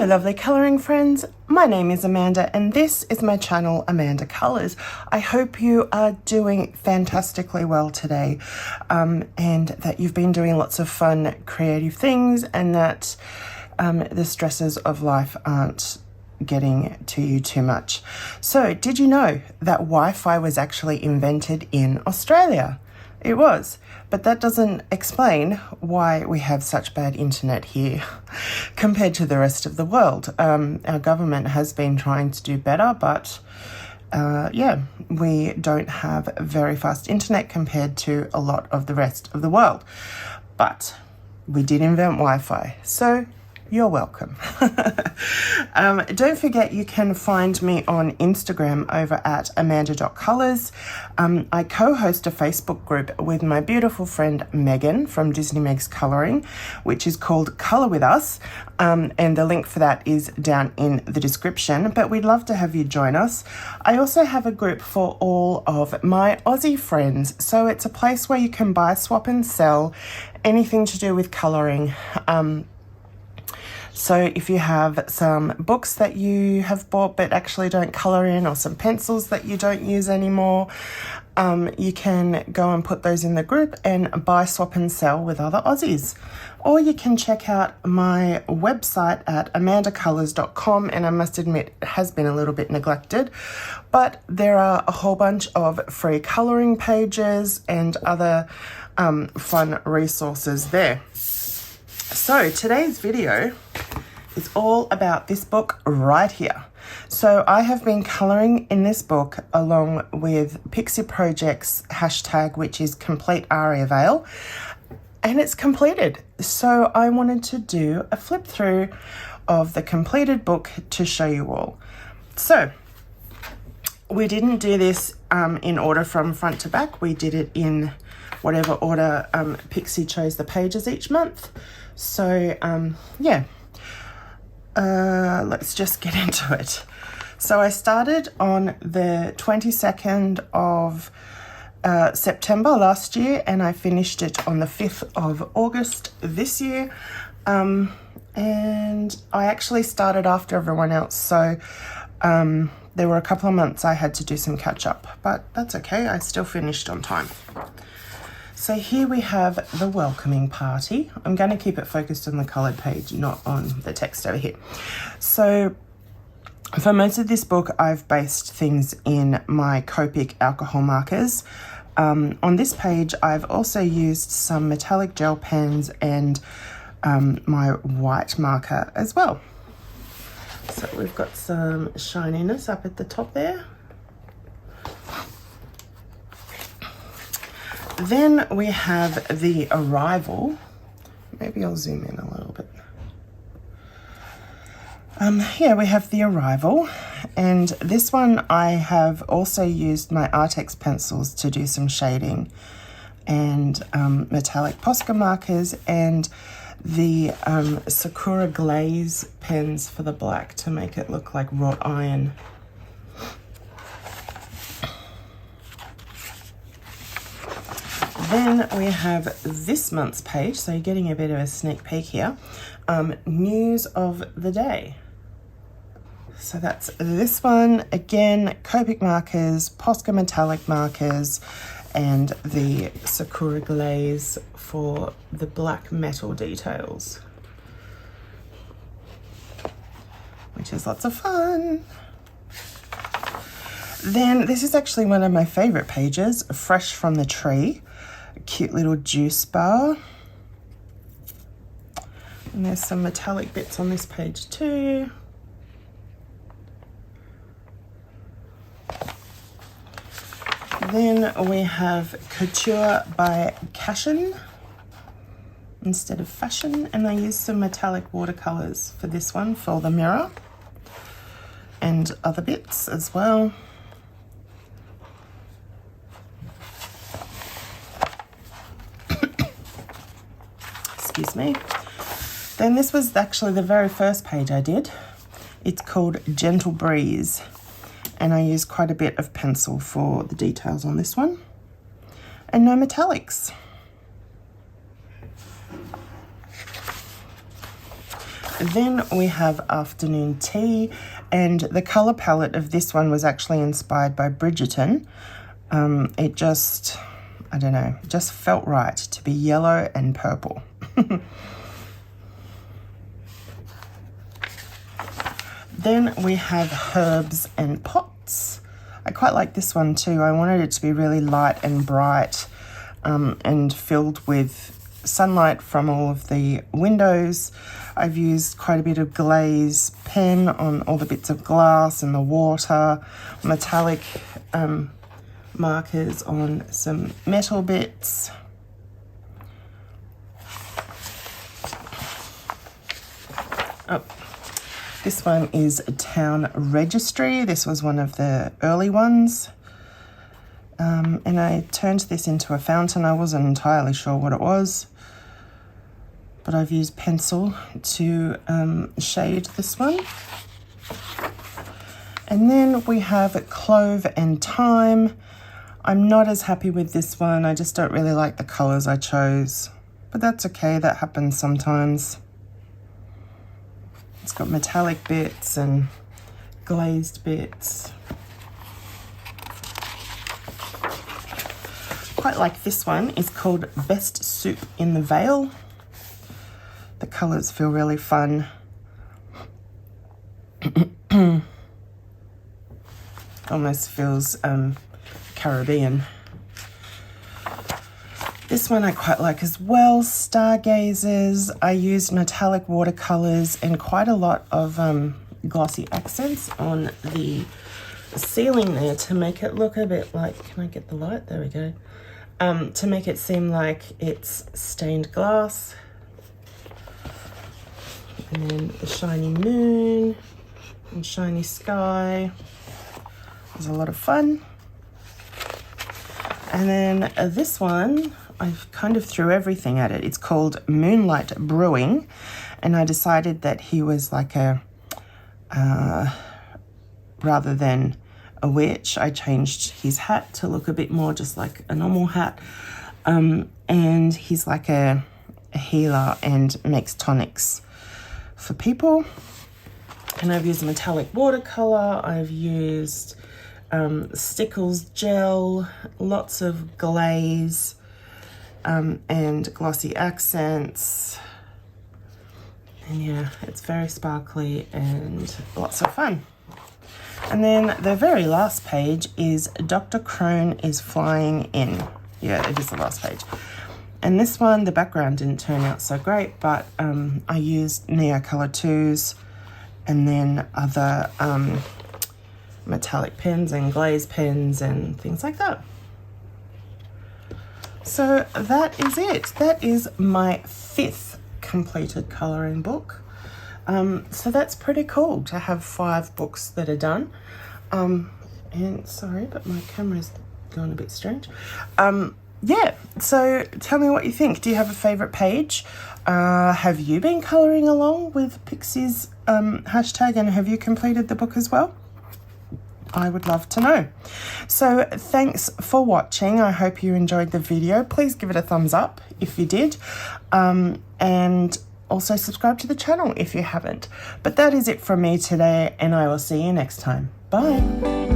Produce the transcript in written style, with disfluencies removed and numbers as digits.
Hello lovely colouring friends, my name is Amanda and this is my channel Amanda Colours. I hope you are doing fantastically well today and that you've been doing lots of fun creative things and that the stresses of life aren't getting to you too much. So did you know that Wi-Fi was actually invented in Australia? It was, but that doesn't explain why we have such bad internet here compared to the rest of the world. Our government has been trying to do better, but yeah, we don't have very fast internet compared to a lot of the rest of the world. But we did invent Wi-Fi, so you're welcome. Don't forget you can find me on Instagram over at amanda.colours. I co-host a Facebook group with my beautiful friend Megan from Disney Meg's Colouring, which is called Colour With Us, and the link for that is down in the description, but we'd love to have you join us. I also have a group for all of my Aussie friends, so it's a place where you can buy, swap and sell anything to do with colouring. So if you have some books that you have bought but actually don't colour in, or some pencils that you don't use anymore, you can go and put those in the group and buy, swap and sell with other Aussies. Or you can check out my website at amandacolours.com, and I must admit it has been a little bit neglected, but there are a whole bunch of free colouring pages and other fun resources there. So today's video is all about this book right here. So I have been colouring in this book along with Pixie Project's hashtag, which is Complete Aria Vale, and it's completed. So I wanted to do a flip through of the completed book to show you all. So we didn't do this in order from front to back. We did it in whatever order Pixie chose the pages each month. So yeah, let's just get into it. So I started on the 22nd of September last year, and I finished it on the 5th of August this year, and I actually started after everyone else, so there were a couple of months I had to do some catch up, but that's okay, I still finished on time. So here we have the welcoming party. I'm going to keep it focused on the coloured page, not on the text over here. So for most of this book, I've based things in my Copic alcohol markers. On this page, I've also used some metallic gel pens and my white marker as well. So we've got some shininess up at the top there. Then we have the arrival. Maybe I'll zoom in a little bit. Here we have the arrival, and this one I have also used my Artex pencils to do some shading, and metallic Posca markers, and the Sakura glaze pens for the black to make it look like wrought iron. Then we have this month's page, so you're getting a bit of a sneak peek here. News of the day. So that's this one. Again, Copic markers, Posca metallic markers, and the Sakura glaze for the black metal details, which is lots of fun. Then this is actually one of my favourite pages, Fresh from the Tree. A cute little juice bar. And there's some metallic bits on this page too. Then we have Couture by Cashin instead of Fashion, and I used some metallic watercolours for this one for the mirror and other bits as well. Excuse me. Then this was actually the very first page I did. It's called Gentle Breeze, and I used quite a bit of pencil for the details on this one, and no metallics. Then we have Afternoon Tea, and the colour palette of this one was actually inspired by Bridgerton. It just, I don't know, it just felt right to be yellow and purple. Then we have Herbs and Pots. I quite like this one too. I wanted it to be really light and bright and filled with sunlight from all of the windows. I've used quite a bit of glaze pen on all the bits of glass and the water, metallic markers on some metal bits. Oh, this one is Town Registry. This was one of the early ones. And I turned this into a fountain. I wasn't entirely sure what it was, but I've used pencil to shade this one. And then we have Clove and Thyme. I'm not as happy with this one. I just don't really like the colours I chose, but that's okay. That happens sometimes. It's got metallic bits and glazed bits. Quite like this one. It's called Best Soup in the Vale. The colours feel really fun. Almost feels Caribbean. This one I quite like as well, Stargazers. I used metallic watercolours and quite a lot of glossy accents on the ceiling there to make it look a bit like, can I get the light? There we go. To make it seem like it's stained glass. And then the shiny moon and shiny sky. It was a lot of fun. And then this one, I've kind of threw everything at it. It's called Moonlight Brewing, and I decided that he was like a, rather than a witch, I changed his hat to look a bit more just like a normal hat. And he's like a healer and makes tonics for people. And I've used metallic watercolor. I've used Stickles gel, lots of glaze, and glossy accents. And yeah, it's very sparkly and lots of fun. And then the very last page is Dr. Crone is Flying In. Yeah, it is the last page. And this one, the background didn't turn out so great, but I used Neocolor 2s and then other metallic pens and glaze pens and things like that. So that is it. That is my 5th completed colouring book. So that's pretty cool to have 5 books that are done. And sorry, but my camera's going a bit strange. Yeah, so tell me what you think. Do you have a favourite page? Have you been colouring along with Pixie's hashtag, and have you completed the book as well? I would love to know. So thanks for watching. I hope you enjoyed the video. Please give it a thumbs up if you did. And also subscribe to the channel if you haven't. But that is it from me today, and I will see you next time. Bye.